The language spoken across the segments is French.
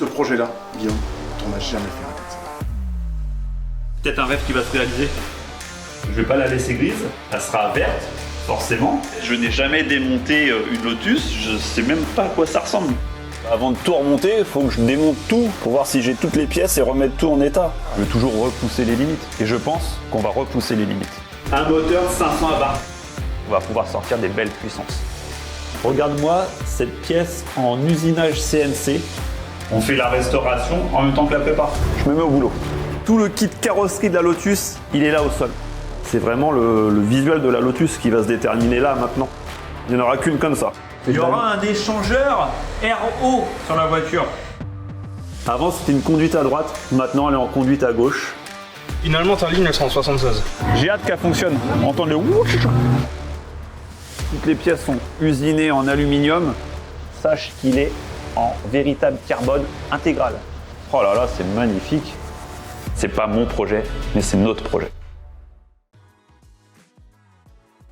Ce projet-là, Guillaume, on n'a jamais fait un comme ça. Peut-être un rêve qui va se réaliser. Je vais pas la laisser grise, elle sera verte, forcément. Je n'ai jamais démonté une Lotus, je sais même pas à quoi ça ressemble. Avant de tout remonter, il faut que je démonte tout pour voir si j'ai toutes les pièces et remettre tout en état. Je veux toujours repousser les limites et je pense qu'on va repousser les limites. Un moteur 500 à bar. On va pouvoir sortir des belles puissances. Regarde-moi cette pièce en usinage CNC. On fait la restauration en même temps que la prépa. Je me mets au boulot. Tout le kit carrosserie de la Lotus, il est là au sol. C'est vraiment le visuel de la Lotus qui va se déterminer là maintenant. Il n'y en aura qu'une comme ça. Il y aura un échangeur RO sur la voiture. Avant c'était une conduite à droite, maintenant elle est en conduite à gauche. Finalement ta ligne elle sera en 76. J'ai hâte qu'elle fonctionne. Entendre le whoosh. Toutes les pièces sont usinées en aluminium. Sache qu'il est en véritable carbone intégral. Oh là là, c'est magnifique. C'est pas mon projet, mais c'est notre projet.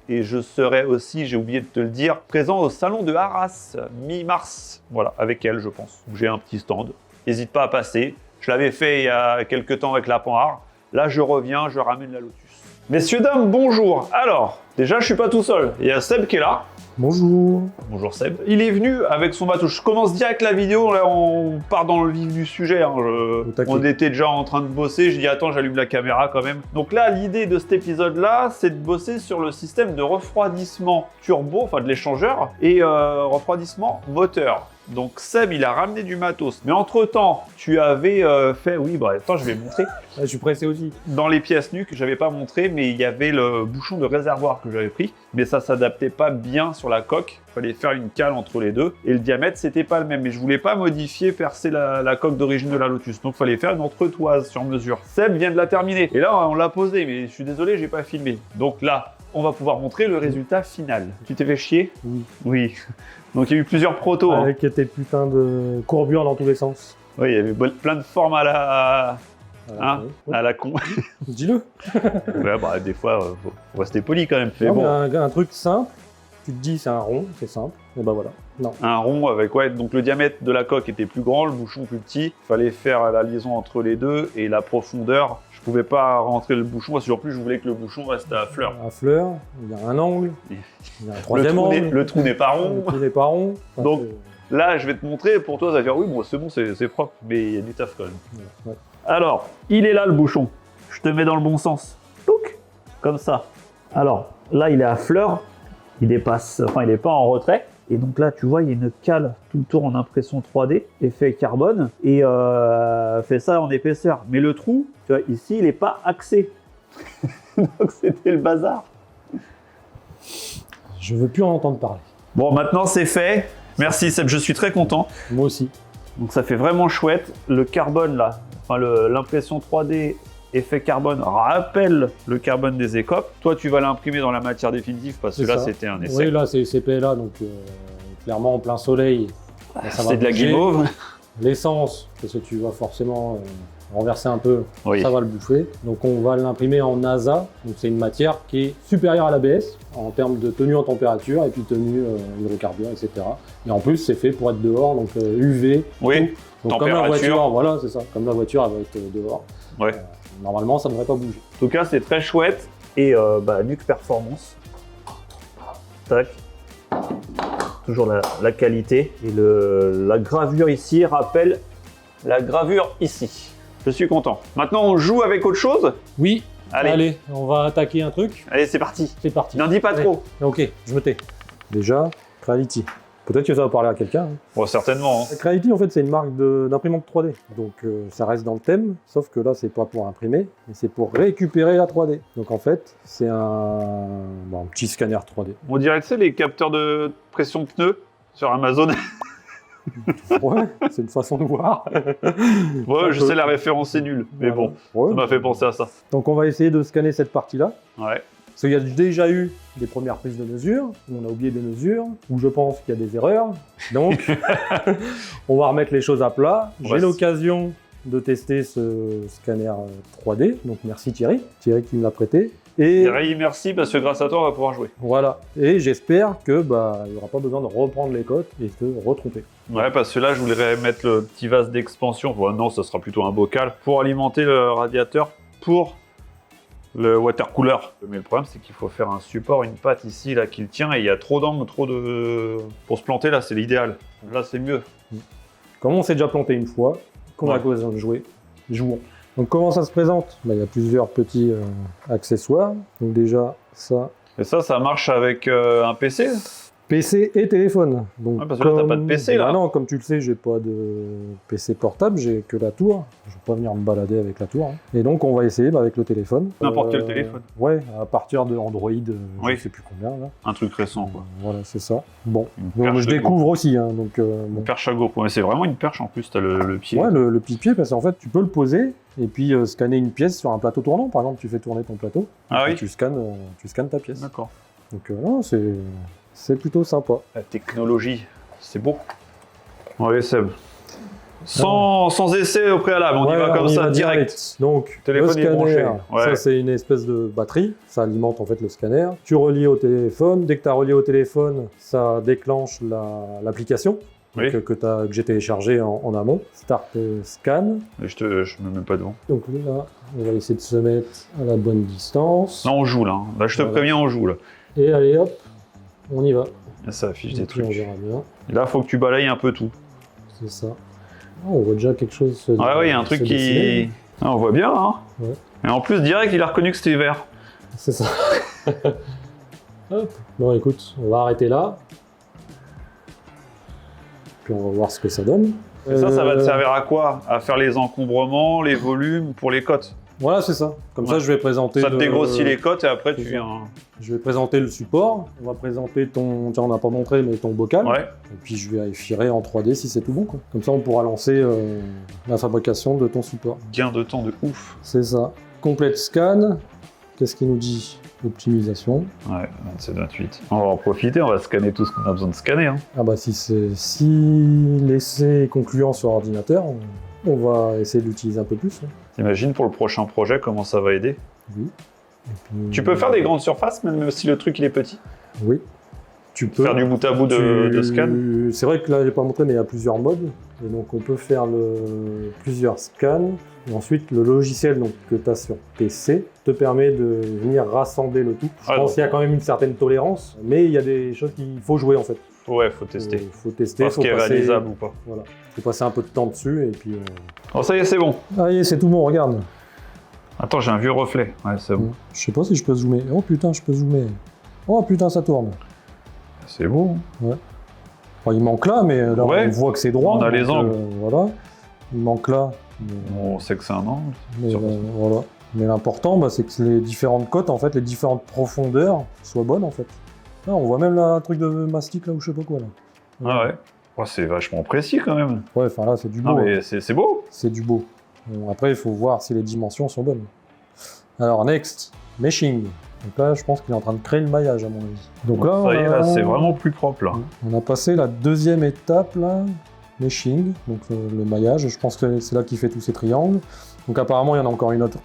Et je serai aussi, j'ai oublié de te le dire, présent au salon de Arras, mi-mars. Voilà, avec elle, je pense. J'ai un petit stand. N'hésite pas à passer. Je l'avais fait il y a quelques temps avec la Panhard. Là, je reviens, je ramène la Lotus. Messieurs, dames, bonjour. Alors, déjà, je suis pas tout seul. Il y a Seb qui est là. Bonjour. Bonjour Seb. Il est venu avec son bateau. Je commence direct la vidéo, là on part dans le vif du sujet. Hein. On était déjà en train de bosser, je dis attends j'allume la caméra quand même. Donc là l'idée de cet épisode là c'est de bosser sur le système de refroidissement turbo, enfin de l'échangeur, et refroidissement moteur. Donc Seb il a ramené du matos. Mais entre temps tu avais fait, oui bah attends je vais montrer. Je suis pressé aussi. Dans les pièces nues que j'avais pas montré, mais il y avait le bouchon de réservoir que j'avais pris, mais ça s'adaptait pas bien sur la coque. Il fallait faire une cale entre les deux et le diamètre c'était pas le même. Mais je voulais pas modifier, percer la coque d'origine de la Lotus, donc il fallait faire une entretoise sur mesure. Seb vient de la terminer et là on l'a posé, mais je suis désolé j'ai pas filmé. Donc là on va pouvoir montrer le résultat final. Tu t'es fait chier? Oui. Oui. Donc il y a eu plusieurs protos. Avec tes putains de courbures dans tous les sens. Oui, il y avait plein de formes à la... Hein, à la con. Dis-le. Ouais, bah, des fois, faut rester poli quand même. Non, bon. un truc simple, tu te dis c'est un rond, c'est simple, et bah voilà. Non. Un rond avec, ouais, donc le diamètre de la coque était plus grand, le bouchon plus petit. Il fallait faire la liaison entre les deux et la profondeur. Je pouvais pas rentrer le bouchon, parce qu'en plus je voulais que le bouchon reste à fleur. À fleur, il y a un angle, il y a un troisième angle. Le trou n'est pas rond. Le trou n'est pas rond. Enfin, donc là, je vais te montrer, pour toi, ça va dire oui, bon, c'est bon, c'est propre, mais il y a du taf quand même. Ouais. Alors, il est là le bouchon. Je te mets dans le bon sens. Touc, comme ça. Alors, là, il est à fleur. Il dépasse, enfin, il n'est pas en retrait. Et donc là, tu vois, il y a une cale tout le tour en impression 3D, effet carbone, et fait ça en épaisseur. Mais le trou, tu vois, ici, il n'est pas axé. Donc c'était le bazar. Je veux plus en entendre parler. Bon, maintenant c'est fait. Merci Seb, je suis très content. Moi aussi. Donc ça fait vraiment chouette. Le carbone là, enfin l'impression 3D effet carbone rappelle le carbone des écopes. Toi tu vas l'imprimer dans la matière définitive parce que là c'était un essai. Oui, là c'est CPLA, donc clairement en plein soleil. C'est de la guimauve. L'essence, parce que tu vas forcément renverser un peu, oui. Ça va le bouffer. Donc on va l'imprimer en ASA, donc c'est une matière qui est supérieure à l'ABS en termes de tenue en température et puis tenue hydrocarbures, etc. Et en plus c'est fait pour être dehors, donc UV. Oui. Donc comme la voiture, voilà, c'est ça. Comme la voiture, elle va être dehors. Ouais. Normalement, ça ne devrait pas bouger. En tout cas, c'est très chouette. Et Nuke Performance. Tac. Toujours la qualité. Et la gravure ici rappelle la gravure ici. Je suis content. Maintenant, on joue avec autre chose? Oui. Allez, on va attaquer un truc. Allez, c'est parti. C'est parti. N'en dis pas trop. Ok, je me tais. Déjà, Creality. Peut-être que ça va parler à quelqu'un. Hein. Bon, certainement. Hein. Creality, en fait, c'est une marque d'imprimante 3D. Donc, ça reste dans le thème, sauf que là, c'est pas pour imprimer, mais c'est pour récupérer la 3D. Donc, en fait, c'est un petit scanner 3D. On dirait, tu sais, les capteurs de pression pneus sur Amazon. Ouais, c'est une façon de voir. Ouais, je sais, la référence est nulle, mais bon, ça m'a fait penser à ça. Donc, on va essayer de scanner cette partie-là. Ouais. Parce qu'il y a déjà eu des premières prises de mesures, où on a oublié des mesures, où je pense qu'il y a des erreurs. Donc, on va remettre les choses à plat. J'ai l'occasion de tester ce scanner 3D. Donc, merci Thierry. Thierry qui me l'a prêté. Et Thierry, merci, parce que grâce à toi, on va pouvoir jouer. Voilà. Et j'espère que il n'y aura pas besoin de reprendre les cotes et de retromper. Ouais, parce que là, je voudrais mettre le petit vase d'expansion. Bon, non, ça sera plutôt un bocal pour alimenter le radiateur pour le water cooler. Mais le problème, c'est qu'il faut faire un support, une patte ici, là, qui le tient, et il y a trop d'angles, trop de... Pour se planter, là, c'est l'idéal. Là, c'est mieux. Comme on s'est déjà planté une fois, qu'on a besoin de jouer, jouons. Donc comment ça se présente? Il y a plusieurs petits accessoires. Donc déjà, ça... Et ça marche avec un PC? PC et téléphone. Donc, parce que là, t'as pas de PC, là. Bah non, comme tu le sais, j'ai pas de PC portable, j'ai que la tour. Je vais pas venir me balader avec la tour. Hein. Et donc, on va essayer avec le téléphone. N'importe quel téléphone. Ouais, à partir de Android, oui. Je sais plus combien, là. Un truc récent, quoi. Voilà, c'est ça. Bon, donc, je découvre aussi, hein, donc... Une perche à GoPro. C'est vraiment une perche, en plus, t'as le pied. Ouais, le petit pied, parce qu'en fait, tu peux le poser, et puis scanner une pièce sur un plateau tournant. Par exemple, tu fais tourner ton plateau, ah oui. Tu scannes ta pièce. D'accord. Donc, non, c'est plutôt sympa. La technologie, c'est beau. Allez, Seb. Sans essai au préalable, on y va comme ça, direct. Donc, téléphone le scanner, ouais. Ça c'est une espèce de batterie, ça alimente en fait le scanner. Tu relis au téléphone, dès que tu as relié au téléphone, ça déclenche l'application oui. que j'ai téléchargée en amont. Start scan. Et je me mets pas devant. Donc là, on va essayer de se mettre à la bonne distance. Là, on joue là. Là, je te préviens, on joue là. Et allez hop, on y va. Et ça affiche des trucs. On verra bien. Et là, il faut que tu balayes un peu tout. C'est ça. Oh, on voit déjà quelque chose. Ah oui, il y a un truc qui... Ah, on voit bien, hein. Ouais. Et en plus, direct, il a reconnu que c'était vert. C'est ça. Hop. Bon, écoute, on va arrêter là. Puis on va voir ce que ça donne. Et ça va te servir à quoi? À faire les encombrements, les volumes pour les cotes. Voilà, c'est ça. Comme ça, je vais présenter... Ça te dégrossit les cotes et après, tu viens... Je vais présenter le support. On va présenter ton... Tiens, on n'a pas montré, mais ton bocal. Ouais. Et puis, je vérifierai en 3D si c'est tout bon, quoi. Comme ça, on pourra lancer la fabrication de ton support. Gain de temps de ouf. C'est ça. Complete scan. Qu'est-ce qu'il nous dit? Optimisation. Ouais, 27-28. On va en profiter, on va scanner tout ce qu'on a besoin de scanner. Hein. Ah bah, si l'essai est concluant sur ordinateur, on va essayer de l'utiliser un peu plus. Hein. T'imagines pour le prochain projet comment ça va aider? Oui. Et puis, tu peux faire des grandes surfaces même si le truc il est petit? Oui. Tu peux faire du bout à bout de scan? C'est vrai que là, j'ai pas montré, mais il y a plusieurs modes. Et donc, on peut faire plusieurs scans. Et ensuite, le logiciel donc, que tu as sur PC te permet de venir rassembler le tout. Je pense qu'il y a quand même une certaine tolérance, mais il y a des choses qu'il faut jouer en fait. Ouais, faut tester. Faut tester. Voir ce qui est réalisable ou pas. Voilà. Faut passer un peu de temps dessus et puis... Oh, ça y est, c'est bon. Ah, c'est tout bon, regarde. Attends, j'ai un vieux reflet. Ouais, c'est bon. Je sais pas si je peux zoomer. Oh putain, je peux zoomer. Oh putain, ça tourne. C'est beau. Ouais. Enfin, il manque là, mais là, on voit que c'est droit. On a les angles. Voilà. Il manque là. On sait que c'est un angle. Mais, voilà. Mais l'important, c'est que les différentes cotes, en fait, les différentes profondeurs soient bonnes, en fait. Là, on voit même là, un truc de mastic, là, ou je sais pas quoi, là. Ah ouais. Oh, c'est vachement précis, quand même. Ouais, enfin là, c'est du beau. Non, mais c'est beau. C'est du beau. Bon, après, il faut voir si les dimensions sont bonnes. Alors, next, meshing. Donc là, je pense qu'il est en train de créer le maillage, à mon avis. Donc là, ça y est, là, c'est vraiment plus propre, là. On a passé la deuxième étape, là, meshing, donc le maillage. Je pense que c'est là qu'il fait tous ces triangles. Donc apparemment, il y en a encore une autre.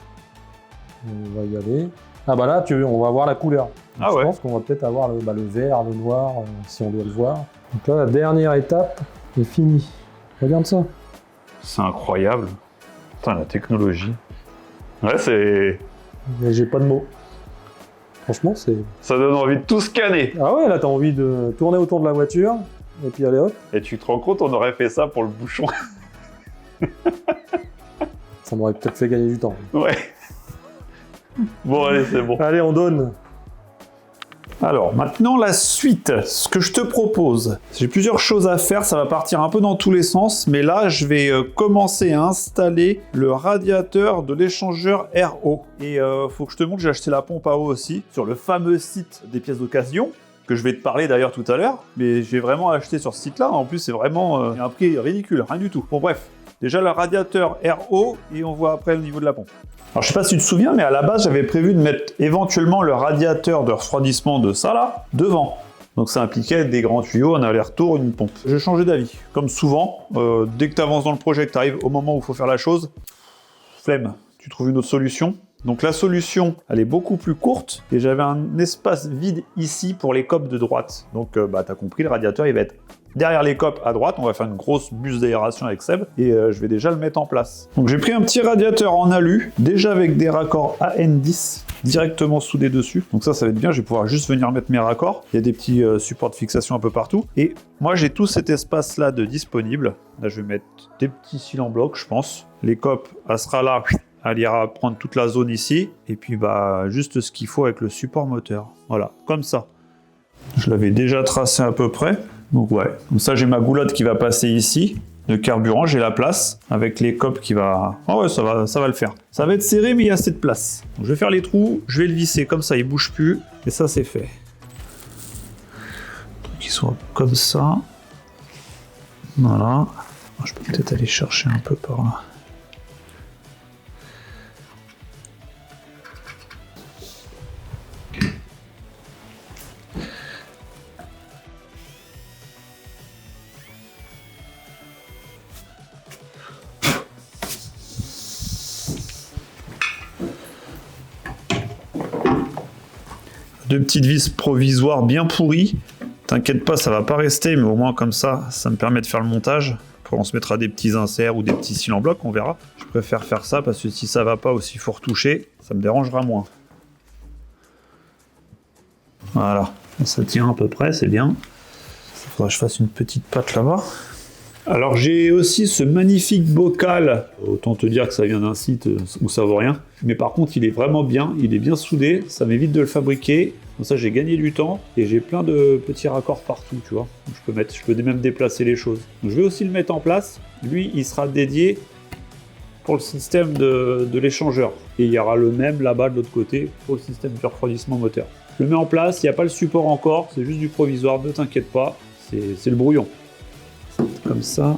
On va y aller. Ah bah là, on va voir la couleur. Donc, je pense qu'on va peut-être avoir le vert, le noir, si on doit le voir. Donc là, la dernière étape est finie. Regarde ça. C'est incroyable. Putain, la technologie. Ouais, c'est... Mais j'ai pas de mots. Franchement, c'est... Ça donne envie de tout scanner. Ah ouais, là, t'as envie de tourner autour de la voiture, et puis allez hop. Et tu te rends compte, on aurait fait ça pour le bouchon. Ça m'aurait peut-être fait gagner du temps. Ouais. Bon, allez, c'est bon. Allez, on donne. Alors, maintenant, la suite. Ce que je te propose, j'ai plusieurs choses à faire. Ça va partir un peu dans tous les sens. Mais là, je vais commencer à installer le radiateur de l'échangeur RO. Et faut que je te montre, j'ai acheté la pompe à eau aussi sur le fameux site des pièces d'occasion, que je vais te parler d'ailleurs tout à l'heure. Mais j'ai vraiment acheté sur ce site-là. En plus, c'est vraiment un prix ridicule. Rien du tout. Bon, bref. Déjà, le radiateur RO et on voit après le niveau de la pompe. Alors, je sais pas si tu te souviens, mais à la base, j'avais prévu de mettre éventuellement le radiateur de refroidissement de ça, là, devant. Donc, ça impliquait des grands tuyaux, un aller-retour, une pompe. J'ai changé d'avis. Comme souvent, dès que tu avances dans le projet, que tu arrives au moment où il faut faire la chose, flemme, tu trouves une autre solution. Donc, la solution, elle est beaucoup plus courte et j'avais un espace vide ici pour les copes de droite. Donc, tu as compris, le radiateur, il va être Derrière les copes à droite, on va faire une grosse buse d'aération avec Seb et je vais déjà le mettre en place. Donc j'ai pris un petit radiateur en alu, déjà avec des raccords AN10 directement soudés dessus. Donc ça va être bien, je vais pouvoir juste venir mettre mes raccords. Il y a des petits supports de fixation un peu partout. Et moi j'ai tout cet espace-là de disponible. Là je vais mettre des petits cils en bloc, je pense. Les copes, elle sera là, elle ira prendre toute la zone ici. Et puis bah juste ce qu'il faut avec le support moteur. Voilà, comme ça. Je l'avais déjà tracé à peu près. Donc ouais, comme ça j'ai ma goulotte qui va passer ici. De carburant, j'ai la place avec les copes qui va... Oh ouais, ça va le faire. Ça va être serré, mais il y a assez de place. Donc, je vais faire les trous, je vais le visser comme ça, il bouge plus. Et ça, c'est fait. Donc, il soit comme ça. Voilà. Je peux peut-être aller chercher un peu par là. Deux petites vis provisoires bien pourries. T'inquiète pas, ça va pas rester, mais au moins comme ça me permet de faire le montage. Après, on se mettra des petits inserts ou des petits cils en bloc, on verra. Je préfère faire ça parce que si ça va pas ou s'il faut retoucher, ça me dérangera moins. Voilà, ça tient à peu près, c'est bien. Il faudra que je fasse une petite patte là-bas. Alors j'ai aussi ce magnifique bocal, autant te dire que ça vient d'un site où ça vaut rien, mais par contre il est vraiment bien, il est bien soudé, ça m'évite de le fabriquer, comme ça j'ai gagné du temps et j'ai plein de petits raccords partout, tu vois, donc je peux même déplacer les choses. Donc je vais aussi le mettre en place, lui il sera dédié pour le système de l'échangeur et il y aura le même là-bas de l'autre côté pour le système de refroidissement moteur. Je le mets en place, il n'y a pas le support encore, c'est juste du provisoire, ne t'inquiète pas, c'est le brouillon. Comme ça.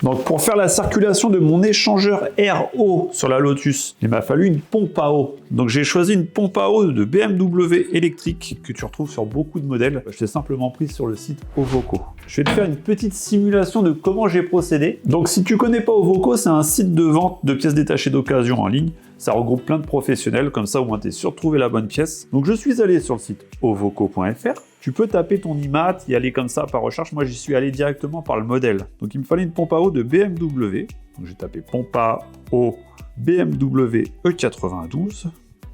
Donc pour faire la circulation de mon échangeur air-eau sur la Lotus, il m'a fallu une pompe à eau. Donc j'ai choisi une pompe à eau de BMW électrique que tu retrouves sur beaucoup de modèles. Je l'ai simplement prise sur le site Ovoco. Je vais te faire une petite simulation de comment j'ai procédé. Donc si tu connais pas Ovoco, c'est un site de vente de pièces détachées d'occasion en ligne. Ça regroupe plein de professionnels, comme ça au moins tu es sûr de trouver la bonne pièce. Donc je suis allé sur le site ovoco.fr. Tu peux taper ton IMAT, y aller comme ça par recherche. Moi j'y suis allé directement par le modèle. Donc il me fallait une pompe à eau de BMW. Donc j'ai tapé pompe à eau BMW E92.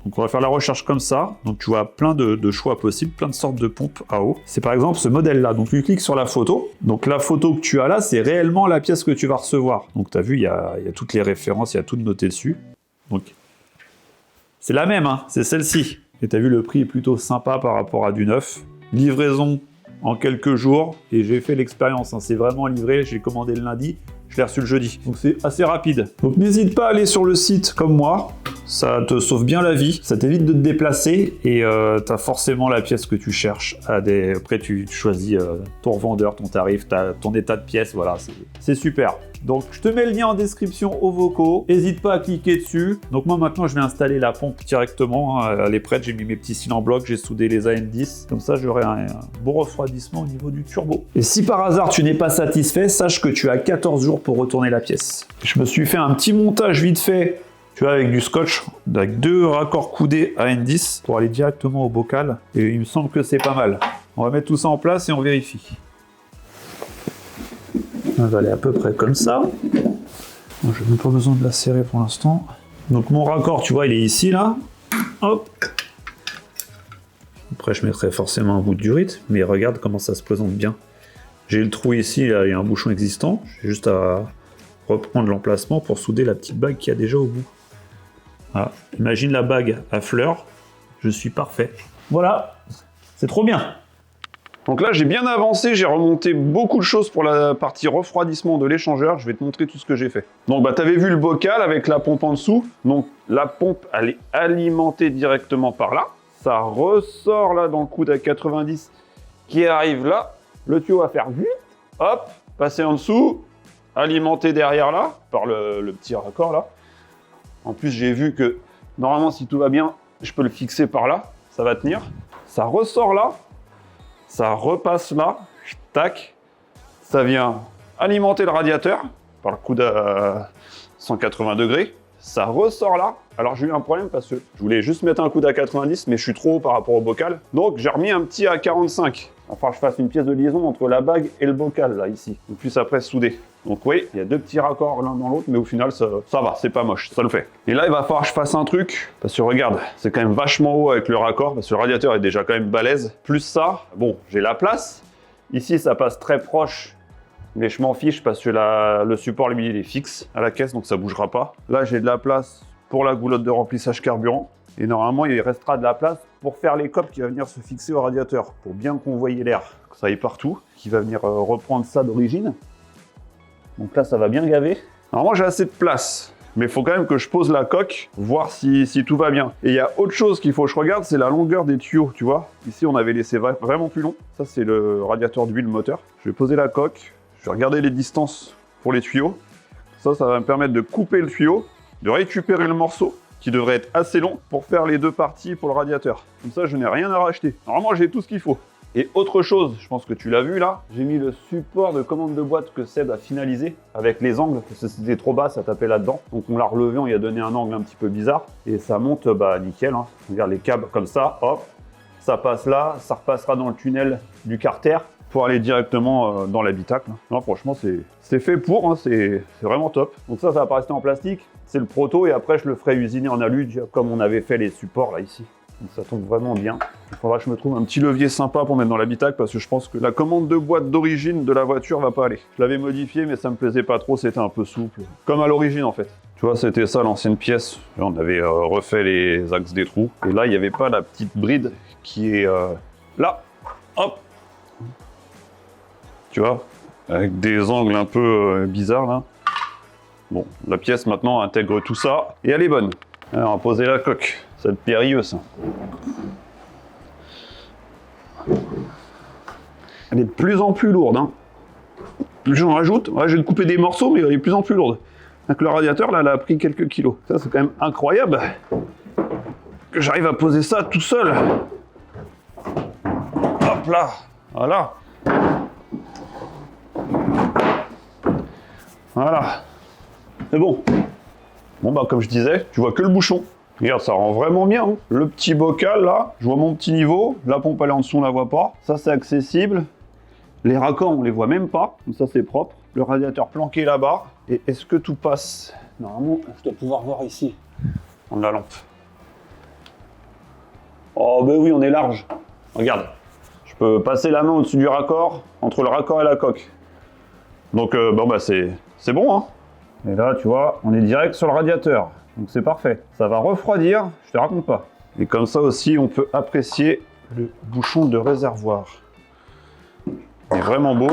Donc on va faire la recherche comme ça. Donc tu vois plein de choix possibles, plein de sortes de pompes à eau. C'est par exemple ce modèle-là. Donc tu cliques sur la photo. Donc la photo que tu as là, c'est réellement la pièce que tu vas recevoir. Donc tu as vu, il y a toutes les références, il y a tout noté dessus. Donc c'est la même, hein, c'est celle-ci. Et tu as vu, le prix est plutôt sympa par rapport à du neuf. Livraison en quelques jours. Et j'ai fait l'expérience, hein, c'est vraiment livré. J'ai commandé le lundi, je l'ai reçu le jeudi. Donc c'est assez rapide. Donc n'hésite pas à aller sur le site comme moi. Ça te sauve bien la vie, ça t'évite de te déplacer et tu as forcément la pièce que tu cherches. Après, tu choisis ton revendeur, ton tarif, ton état de pièce, voilà, c'est super. Donc, je te mets le lien en description Ovoco. N'hésite pas à cliquer dessus. Donc, moi, maintenant, je vais installer la pompe directement. Hein. Elle est prête, j'ai mis mes petits cils en bloc, j'ai soudé les AN10. Comme ça, j'aurai un bon refroidissement au niveau du turbo. Et si par hasard, tu n'es pas satisfait, sache que tu as 14 jours pour retourner la pièce. Je me suis fait un petit montage vite fait. Tu vois, avec du scotch, avec 2 raccords coudés AN10 pour aller directement au bocal. Et il me semble que c'est pas mal. On va mettre tout ça en place et on vérifie. On va aller à peu près comme ça. Bon, je n'ai même pas besoin de la serrer pour l'instant. Donc mon raccord, tu vois, il est ici, là. Hop. Après, je mettrai forcément un bout de durite, mais regarde comment ça se présente bien. J'ai le trou ici, là, il y a un bouchon existant. J'ai juste à reprendre l'emplacement pour souder la petite bague qu'il y a déjà au bout. Voilà. Imagine la bague à fleurs. Je suis parfait. Voilà, c'est trop bien. Donc là, j'ai bien avancé, j'ai remonté beaucoup de choses pour la partie refroidissement de l'échangeur. Je vais te montrer tout ce que j'ai fait. Donc, tu avais vu le bocal avec la pompe en dessous. Donc, la pompe, elle est alimentée directement par là. Ça ressort là dans le coude à 90 qui arrive là. Le tuyau va faire vite, hop, passer en dessous, alimenter derrière là, par le petit raccord là. En plus, j'ai vu que normalement, si tout va bien, je peux le fixer par là. Ça va tenir. Ça ressort là. Ça repasse là, tac, ça vient alimenter le radiateur par le coude à 180 degrés. Ça ressort là. Alors j'ai eu un problème parce que je voulais juste mettre un coude à 90, mais je suis trop haut par rapport au bocal. Donc j'ai remis un petit à 45. Il va falloir que je fasse une pièce de liaison entre la bague et le bocal, là, ici. On puisse après souder. Donc oui, il y a 2 petits raccords l'un dans l'autre, mais au final, ça va, c'est pas moche, ça le fait. Et là, il va falloir que je fasse un truc, parce que regarde, c'est quand même vachement haut avec le raccord, parce que le radiateur est déjà quand même balèze. Plus ça, bon, j'ai la place. Ici, ça passe très proche, mais je m'en fiche parce que le support, lui, il est fixe à la caisse, donc ça bougera pas. Là, j'ai de la place pour la goulotte de remplissage carburant. Et normalement, il restera de la place pour faire les copes qui va venir se fixer au radiateur, pour bien convoyer l'air, que ça aille partout, qui va venir reprendre ça d'origine. Donc là, ça va bien gaver. Normalement, j'ai assez de place, mais il faut quand même que je pose la coque, voir si tout va bien. Et il y a autre chose qu'il faut que je regarde, c'est la longueur des tuyaux, tu vois. Ici, on avait laissé vraiment plus long. Ça, c'est le radiateur d'huile moteur. Je vais poser la coque, je vais regarder les distances pour les tuyaux. Ça va me permettre de couper le tuyau, de récupérer le morceau, qui devrait être assez long pour faire les 2 parties pour le radiateur. Comme ça, je n'ai rien à racheter. Normalement, j'ai tout ce qu'il faut. Et autre chose, je pense que tu l'as vu là, j'ai mis le support de commande de boîte que Seb a finalisé avec les angles, parce que c'était trop bas, ça tapait là-dedans. Donc on l'a relevé, on lui a donné un angle un petit peu bizarre. Et ça monte, nickel. Hein. Regarde les câbles comme ça, hop, ça passe là, ça repassera dans le tunnel du carter pour aller directement dans l'habitacle. Non, franchement, c'est fait pour, hein, c'est vraiment top. Donc ça va pas rester en plastique. C'est le proto et après je le ferai usiner en alu comme on avait fait les supports là ici. Donc ça tombe vraiment bien. Il faudra que je me trouve un petit levier sympa pour mettre dans l'habitacle parce que je pense que la commande de boîte d'origine de la voiture va pas aller. Je l'avais modifié mais ça me plaisait pas trop, c'était un peu souple. Comme à l'origine en fait. Tu vois, c'était ça l'ancienne pièce. Là, on avait refait les axes des trous. Et là, il n'y avait pas la petite bride qui est là. Hop. Tu vois, avec des angles un peu bizarres là. Bon, la pièce maintenant intègre tout ça et elle est bonne. Alors, on va poser la coque. Ça va être périlleux ça. Elle est de plus en plus lourde. Hein. Plus j'en rajoute, ouais, je vais couper des morceaux, mais elle est de plus en plus lourde. Avec le radiateur, là, elle a pris quelques kilos. Ça, c'est quand même incroyable que j'arrive à poser ça tout seul. Hop là, voilà. Voilà. C'est bon. Bon, comme je disais, tu vois que le bouchon. Regarde, ça rend vraiment bien. Hein. Le petit bocal, là, je vois mon petit niveau. La pompe, elle est en dessous, on la voit pas. Ça, c'est accessible. Les raccords, on les voit même pas. Comme ça, c'est propre. Le radiateur planqué là-bas. Et est-ce que tout passe? Normalement, je dois pouvoir voir ici. On a la lampe. Oh, ben oui, on est large. Regarde. Je peux passer la main au-dessus du raccord, entre le raccord et la coque. Donc, c'est bon, hein. Et là, tu vois, on est direct sur le radiateur. Donc c'est parfait. Ça va refroidir, je te raconte pas. Et comme ça aussi, on peut apprécier le bouchon de réservoir. Il est vraiment beau.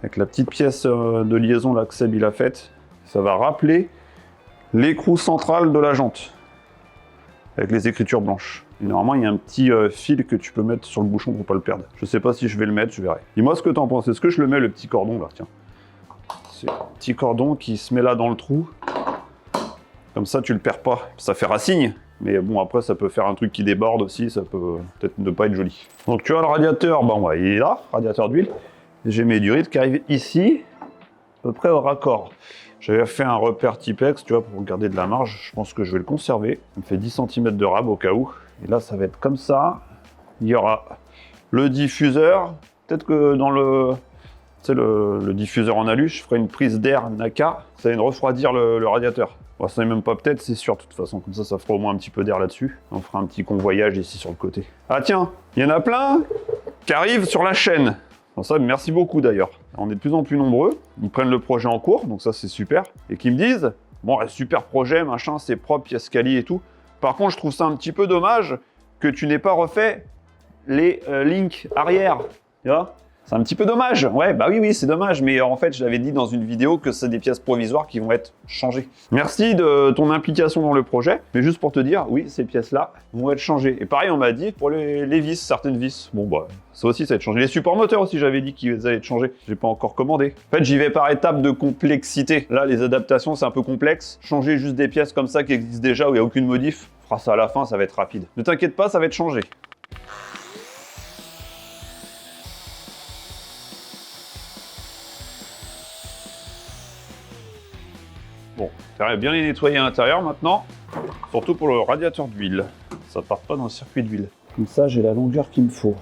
Avec la petite pièce de liaison là que Seb il a faite. Ça va rappeler l'écrou central de la jante. Avec les écritures blanches. Et normalement, il y a un petit fil que tu peux mettre sur le bouchon pour pas le perdre. Je sais pas si je vais le mettre, je verrai. Dis-moi ce que t'en penses. Est-ce que je le mets, le petit cordon là? Tiens. C'est un petit cordon qui se met là dans le trou. Comme ça, tu le perds pas. Ça fait racine, mais bon, après, ça peut faire un truc qui déborde aussi. Ça peut peut-être ne pas être joli. Donc, tu vois, le radiateur, il est là, radiateur d'huile. J'ai mes durites qui arrivent ici, à peu près au raccord. J'avais fait un repère Tipex, tu vois, pour garder de la marge. Je pense que je vais le conserver. Ça me fait 10 cm de rab au cas où. Et là, ça va être comme ça. Il y aura le diffuseur. Peut-être que dans le diffuseur en alu, je ferai une prise d'air Naka. Ça va refroidir le radiateur. Bon, ça n'est même pas peut-être, c'est sûr de toute façon. Comme ça, ça fera au moins un petit peu d'air là-dessus. On fera un petit convoyage ici sur le côté. Ah tiens, il y en a plein qui arrivent sur la chaîne. Bon, ça, merci beaucoup d'ailleurs. On est de plus en plus nombreux. Ils prennent le projet en cours, donc ça c'est super. Et qui me disent, bon, super projet, machin, c'est propre, pièce quali et tout. Par contre, je trouve ça un petit peu dommage que tu n'aies pas refait les links arrière. Tu vois ? C'est un petit peu dommage. Ouais, bah oui, c'est dommage. Mais en fait, je l'avais dit dans une vidéo que c'est des pièces provisoires qui vont être changées. Merci de ton implication dans le projet. Mais juste pour te dire, oui, ces pièces-là vont être changées. Et pareil, on m'a dit pour les vis, certaines vis. Bon, ça aussi, ça va être changé. Les supports moteurs aussi, j'avais dit qu'ils allaient être changés. J'ai pas encore commandé. En fait, j'y vais par étapes de complexité. Là, les adaptations, c'est un peu complexe. Changer juste des pièces comme ça qui existent déjà où il n'y a aucune modif, on fera ça à la fin, ça va être rapide. Ne t'inquiète pas, ça va être changé. J'aimerais bien les nettoyer à l'intérieur maintenant, surtout pour le radiateur d'huile. Ça part pas dans le circuit d'huile. Comme ça, j'ai la longueur qu'il me faut.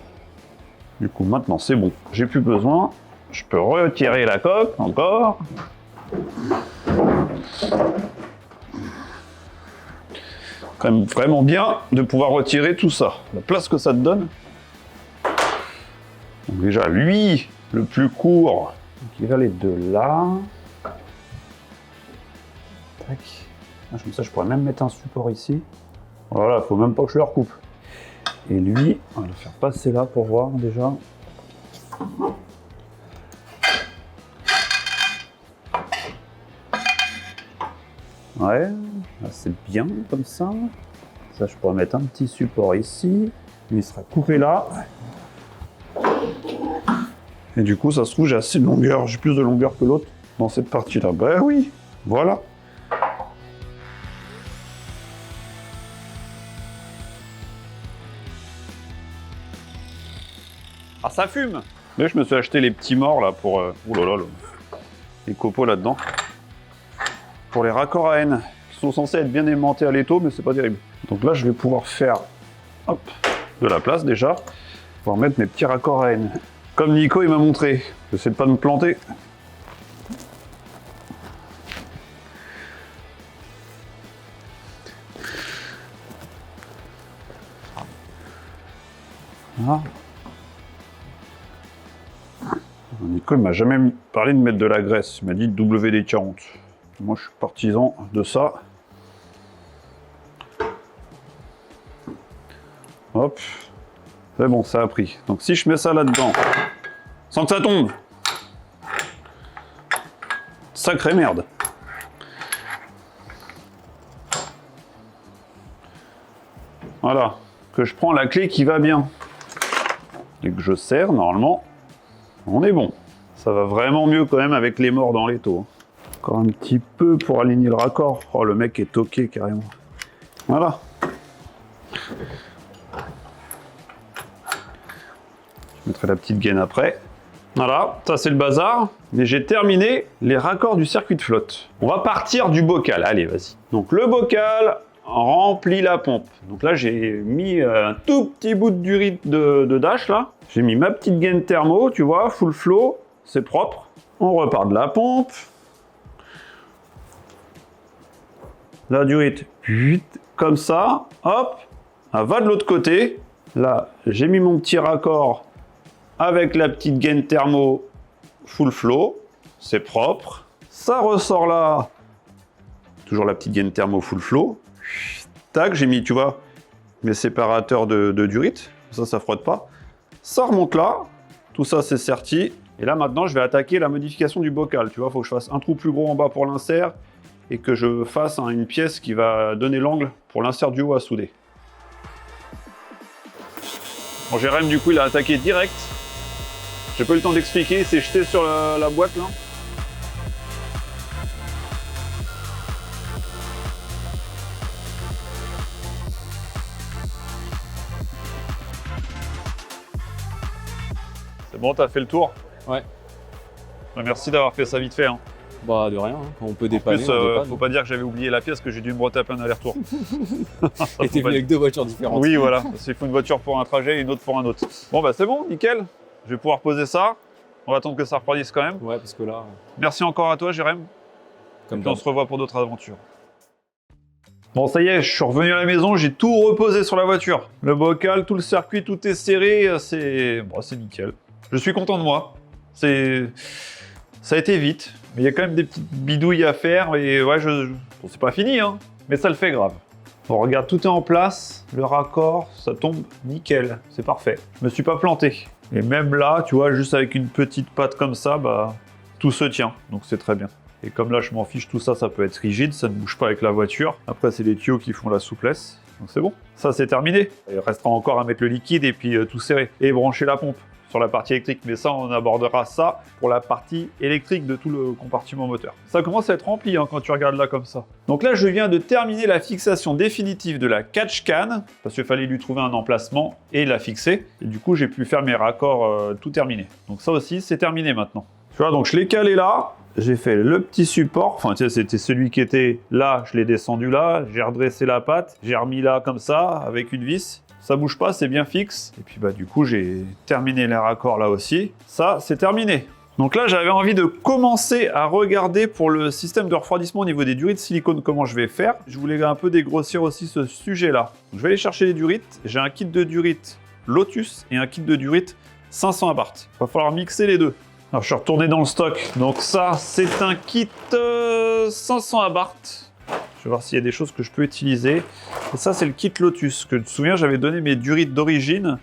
Du coup, maintenant, c'est bon. J'ai plus besoin. Je peux retirer la coque encore. Quand même vraiment bien de pouvoir retirer tout ça. La place que ça te donne. Donc déjà, lui, le plus court, il va aller de là. Tac. Comme ça, je pourrais même mettre un support ici. Voilà, faut même pas que je le recoupe. Et lui, on va le faire passer là pour voir déjà. Ouais, là c'est bien comme ça. Ça, je pourrais mettre un petit support ici. Lui, il sera coupé là. Et du coup, ça se trouve, j'ai assez de longueur. J'ai plus de longueur que l'autre dans cette partie-là. Bah oui, voilà. Ah, ça fume! Mais je me suis acheté les petits morts là pour. Ouh là là, les copeaux là-dedans. Pour les raccords à N, qui sont censés être bien aimantés à l'étau, mais c'est pas terrible. Donc là, je vais pouvoir faire hop, de la place déjà, pouvoir mettre mes petits raccords à N. Comme Nico il m'a montré, j'essaie de pas me planter. Voilà. Nico il m'a jamais parlé de mettre de la graisse, il m'a dit WD-40. Moi je suis partisan de ça. Hop. C'est bon, ça a pris. Donc si je mets ça là-dedans, sans que ça tombe, sacrée merde. Voilà, que je prends la clé qui va bien. Et que je serre, normalement, on est bon. Ça va vraiment mieux quand même avec les morts dans l'étau. Encore un petit peu pour aligner le raccord. Oh, le mec est toqué carrément. Voilà. Je mettrai la petite gaine après. Voilà, ça c'est le bazar. Mais j'ai terminé les raccords du circuit de flotte. On va partir du bocal. Allez, vas-y. Donc le bocal remplit la pompe. Donc là, j'ai mis un tout petit bout de durite de dash là. J'ai mis ma petite gaine thermo, tu vois, full flow. C'est propre. On repart de la pompe. La durite, comme ça, hop, elle va de l'autre côté. Là, j'ai mis mon petit raccord avec la petite gaine thermo full flow. C'est propre. Ça ressort là. Toujours la petite gaine thermo full flow. Tac, j'ai mis, tu vois, mes séparateurs de durite. Ça frotte pas. Ça remonte là. Tout ça, c'est serti. Et là, maintenant, je vais attaquer la modification du bocal. Tu vois, il faut que je fasse un trou plus gros en bas pour l'insert et que je fasse une pièce qui va donner l'angle pour l'insert du haut à souder. Bon, Jérém, du coup, il a attaqué direct. J'ai pas eu le temps d'expliquer, il s'est jeté sur la boîte, là. C'est bon, t'as fait le tour? Ouais. Merci d'avoir fait ça vite fait. Hein. Bah de rien, hein. On peut En dépanner. plus, faut pas dire que j'avais oublié la pièce, que j'ai dû me retaper un aller-retour. Et t'es venu avec deux voitures différentes. Oui, voilà. Parce qu'il faut une voiture pour un trajet et une autre pour un autre. Bon, bah c'est bon, nickel. Je vais pouvoir poser ça. On va attendre que ça refroidisse quand même. Ouais, parce que là, Merci encore à toi, Jérém. comme Et puis on se revoit pour d'autres aventures. Bon, ça y est, je suis revenu à la maison, j'ai tout reposé sur la voiture. Le bocal, tout le circuit, tout est serré, c'est nickel. Je suis content de moi. Ça a été vite, mais il y a quand même des petites bidouilles à faire, et ouais, bon, c'est pas fini, hein, mais ça le fait grave. Bon, regarde, tout est en place, le raccord, ça tombe nickel, c'est parfait. Je me suis pas planté. Et même là, tu vois, juste avec une petite patte comme ça, bah, tout se tient, donc c'est très bien. Et comme là, je m'en fiche, tout ça, ça peut être rigide, ça ne bouge pas avec la voiture. Après, c'est les tuyaux qui font la souplesse, donc c'est bon. Ça, c'est terminé. Il restera encore à mettre le liquide et puis tout serrer. Et brancher la pompe sur la partie électrique. Mais ça, on abordera ça pour la partie électrique de tout le compartiment moteur. Ça commence à être rempli hein, quand tu regardes là comme ça. Donc là, je viens de terminer la fixation définitive de la catch can, parce qu'il fallait lui trouver un emplacement et la fixer. Et du coup, j'ai pu faire mes raccords tout terminés. Donc ça aussi, c'est terminé maintenant. Tu vois, donc je l'ai calé là. j'ai fait le petit support, enfin tu sais, c'était celui qui était là, je l'ai descendu là, j'ai redressé la patte, j'ai remis là comme ça, avec une vis. Ça bouge pas, c'est bien fixe. Et puis bah du coup, j'ai terminé les raccords là aussi. Ça, c'est terminé. Donc là, j'avais envie de commencer à regarder pour le système de refroidissement au niveau des durites de silicone, comment je vais faire. Je voulais un peu dégrossir aussi ce sujet-là. Je vais aller chercher les durites. J'ai un kit de durites Lotus et un kit de durites 500 Abarth. Il va falloir mixer les deux. Alors, je suis retourné dans le stock. Donc ça, c'est un kit 500 Abarth. Je vais voir s'il y a des choses que je peux utiliser. Et ça, c'est le kit Lotus, que je me souviens, j'avais donné mes durites d'origine.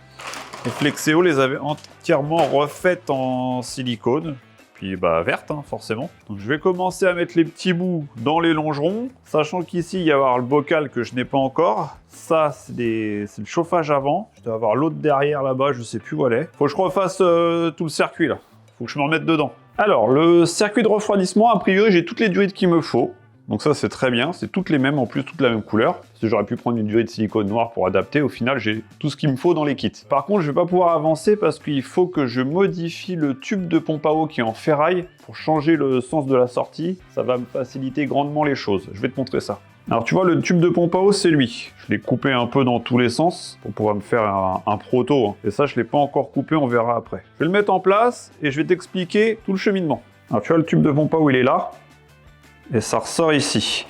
Et Flexeo les avait entièrement refaites en silicone. Puis bah verte, hein, forcément. Donc je vais commencer à mettre les petits bouts dans les longerons. Sachant qu'ici, il y a le bocal que je n'ai pas encore. Ça, c'est le chauffage avant. Je dois avoir l'autre derrière là-bas, je sais plus où elle est. Faut que je refasse tout le circuit là. Faut que je me remette dedans. Alors, le circuit de refroidissement, a priori, j'ai toutes les durites qu'il me faut. Donc ça, c'est très bien. C'est toutes les mêmes, en plus, toutes la même couleur. Parce que j'aurais pu prendre une durite de silicone noire pour adapter. Au final, j'ai tout ce qu'il me faut dans les kits. Par contre, je vais pas pouvoir avancer parce qu'il faut que je modifie le tube de pompe à eau qui est en ferraille pour changer le sens de la sortie. Ça va me faciliter grandement les choses. Je vais te montrer ça. Alors, tu vois, le tube de pompe à eau, c'est lui. Je l'ai coupé un peu dans tous les sens pour pouvoir me faire un proto. Et ça, je l'ai pas encore coupé, on verra après. Je vais le mettre en place et je vais t'expliquer tout le cheminement. Alors, tu vois, le tube de pompe à eau, il est là. Et ça ressort ici.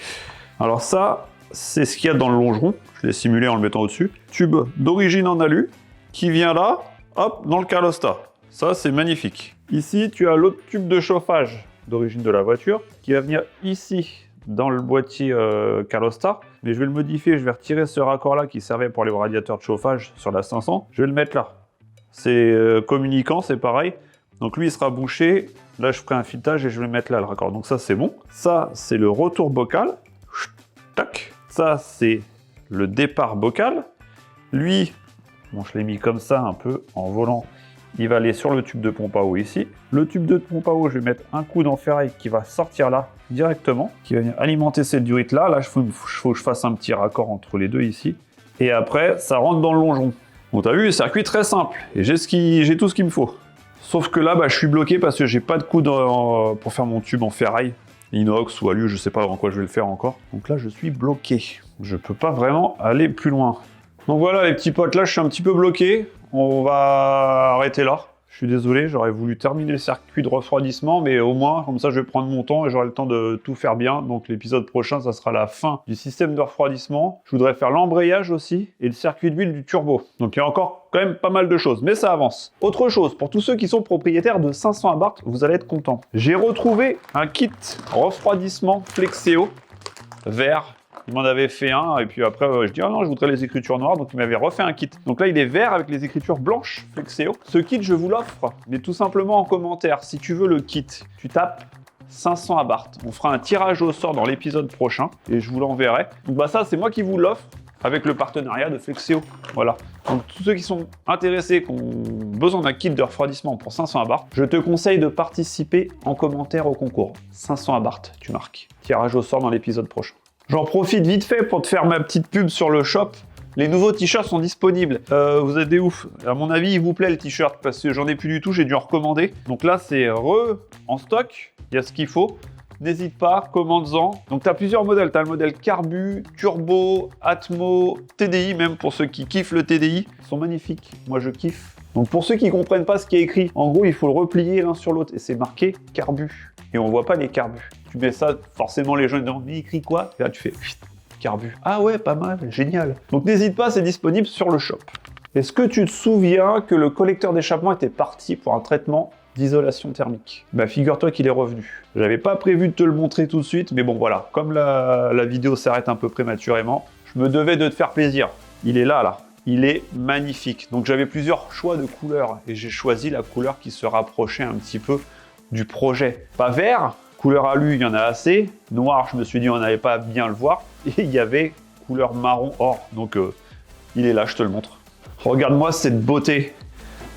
Alors ça, c'est ce qu'il y a dans le longeron. Je l'ai simulé en le mettant au-dessus. Tube d'origine en alu qui vient là, hop, dans le calostat. Ça, c'est magnifique. Ici, tu as l'autre tube de chauffage d'origine de la voiture qui va venir ici dans le boîtier calostat. Mais je vais le modifier, je vais retirer ce raccord-là qui servait pour les radiateurs de chauffage sur la 500. Je vais le mettre là. C'est communicant, c'est pareil. Donc lui, il sera bouché. Là, je ferai un filetage et je vais le mettre là, le raccord. Donc ça, c'est bon. Ça, c'est le retour bocal. Tac. Ça, c'est le départ bocal. Lui, bon, je l'ai mis comme ça, un peu en volant. Il va aller sur le tube de pompe à eau ici. Le tube de pompe à eau, je vais mettre un coude en ferraille qui va sortir là directement, qui va venir alimenter cette durite là. Là, il faut que je fasse un petit raccord entre les deux ici. Et après, ça rentre dans le longeron. Donc, tu as vu, le circuit très simple. Et j'ai tout ce qu'il me faut. Sauf que là, bah, je suis bloqué parce que j'ai pas de coude pour faire mon tube en ferraille, inox ou alu, je sais pas en quoi je vais le faire encore. Donc là, je suis bloqué. Je peux pas vraiment aller plus loin. Donc voilà les petits potes, là je suis un petit peu bloqué. On va arrêter là. Je suis désolé, j'aurais voulu terminer le circuit de refroidissement, mais au moins, comme ça je vais prendre mon temps et j'aurai le temps de tout faire bien. Donc l'épisode prochain, ça sera la fin du système de refroidissement. Je voudrais faire l'embrayage aussi et le circuit d'huile du turbo. Donc il y a encore quand même pas mal de choses, mais ça avance. Autre chose, pour tous ceux qui sont propriétaires de 500 Abarth, vous allez être contents. J'ai retrouvé un kit refroidissement Flexeo vert. Il m'en avait fait un, et puis après, je dis « Ah non, je voudrais les écritures noires », donc il m'avait refait un kit. Donc là, il est vert avec les écritures blanches, Flexeo. Ce kit, je vous l'offre, mais tout simplement en commentaire. Si tu veux le kit, tu tapes 500 Abarth. On fera un tirage au sort dans l'épisode prochain, et je vous l'enverrai. Donc bah ça, c'est moi qui vous l'offre, avec le partenariat de Flexeo. Voilà. Donc tous ceux qui sont intéressés, qui ont besoin d'un kit de refroidissement pour 500 Abarth, je te conseille de participer en commentaire au concours. 500 Abarth, tu marques. Tirage au sort dans l'épisode prochain. J'en profite vite fait pour te faire ma petite pub sur le shop. Les nouveaux t-shirts sont disponibles. Vous êtes des ouf. À mon avis, il vous plaît le t-shirt parce que j'en ai plus du tout, j'ai dû en recommander. Donc là, c'est en stock. Il y a ce qu'il faut. N'hésite pas, commande-en. Donc tu as plusieurs modèles. Tu as le modèle Carbu, Turbo, Atmo, TDI, même pour ceux qui kiffent le TDI. Ils sont magnifiques. Moi, je kiffe. Donc pour ceux qui ne comprennent pas ce qui est écrit, en gros, il faut le replier l'un sur l'autre. Et c'est marqué Carbu. Et on ne voit pas les carbus. Tu mets ça, forcément les gens ils disent « Mais écrit quoi ?» Et là tu fais « Carbu. » Ah ouais, pas mal, génial. Donc n'hésite pas, c'est disponible sur le shop. Est-ce que tu te souviens que le collecteur d'échappement était parti pour un traitement d'isolation thermique? Bah figure-toi qu'il est revenu. J'avais pas prévu de te le montrer tout de suite, mais bon voilà, comme la vidéo s'arrête un peu prématurément, je me devais de te faire plaisir. Il est là. Il est magnifique. Donc j'avais plusieurs choix de couleurs et j'ai choisi la couleur qui se rapprochait un petit peu du projet. Pas vert, couleur alu, il y en a assez. Noir, je me suis dit on n'allait pas bien le voir. Et il y avait couleur marron or. Donc il est là, je te le montre. Regarde-moi cette beauté.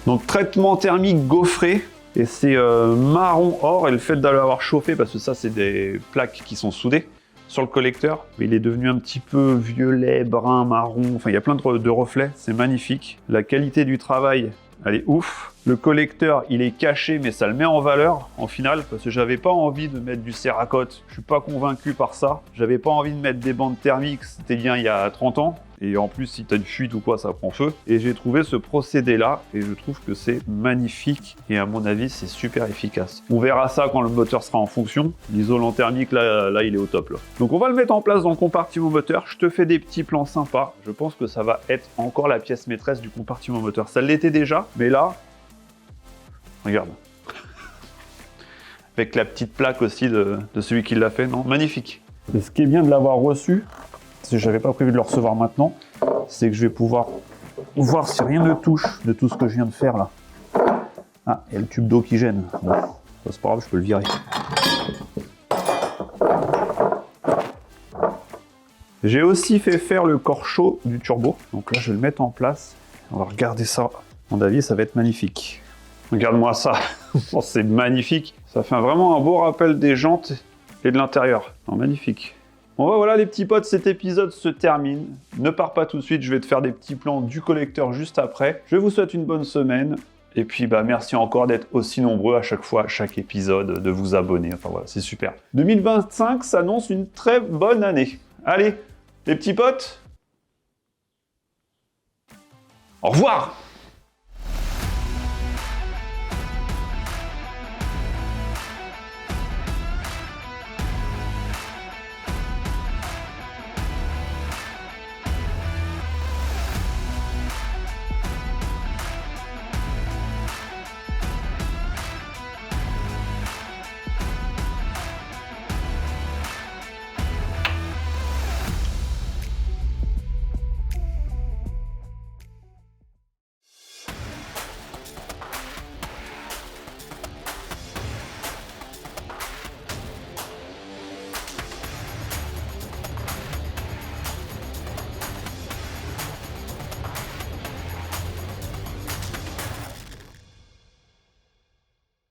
Donc traitement thermique gaufré. Et c'est marron or. Et le fait d'aller avoir chauffé, parce que ça c'est des plaques qui sont soudées sur le collecteur. Il est devenu un petit peu violet, brun, marron. Enfin il y a plein de reflets. C'est magnifique. La qualité du travail Elle est ouf. Le collecteur, il est caché, mais ça le met en valeur, en finale, parce que j'avais pas envie de mettre du Cerakote. Je suis pas convaincu par ça. J'avais pas envie de mettre des bandes thermiques, c'était bien il y a 30 ans. Et en plus, si t'as une fuite ou quoi, ça prend feu. Et j'ai trouvé ce procédé-là, et je trouve que c'est magnifique. Et à mon avis, c'est super efficace. On verra ça quand le moteur sera en fonction. L'isolant thermique, là, il est au top, là. Donc on va le mettre en place dans le compartiment moteur. Je te fais des petits plans sympas. Je pense que ça va être encore la pièce maîtresse du compartiment moteur. Ça l'était déjà, mais là, regarde. Avec la petite plaque aussi de celui qui l'a fait, non? Magnifique. Et ce qui est bien de l'avoir reçu, parce que j'avais pas prévu de le recevoir maintenant, c'est que je vais pouvoir voir si rien ne touche de tout ce que je viens de faire là. Ah, il y a le tube d'eau qui gêne. Bon, c'est pas grave, je peux le virer. J'ai aussi fait faire le corps chaud du turbo. Donc là, je vais le mettre en place. On va regarder ça. À mon avis, ça va être magnifique. Regarde-moi ça. Oh, c'est magnifique. Ça fait vraiment un beau rappel des jantes et de l'intérieur. Oh, magnifique. Bon bah voilà les petits potes, cet épisode se termine. Ne pars pas tout de suite, je vais te faire des petits plans du collecteur juste après. Je vous souhaite une bonne semaine. Et puis bah merci encore d'être aussi nombreux à chaque fois, à chaque épisode, de vous abonner. Enfin voilà, c'est super. 2025 s'annonce une très bonne année. Allez, les petits potes, au revoir!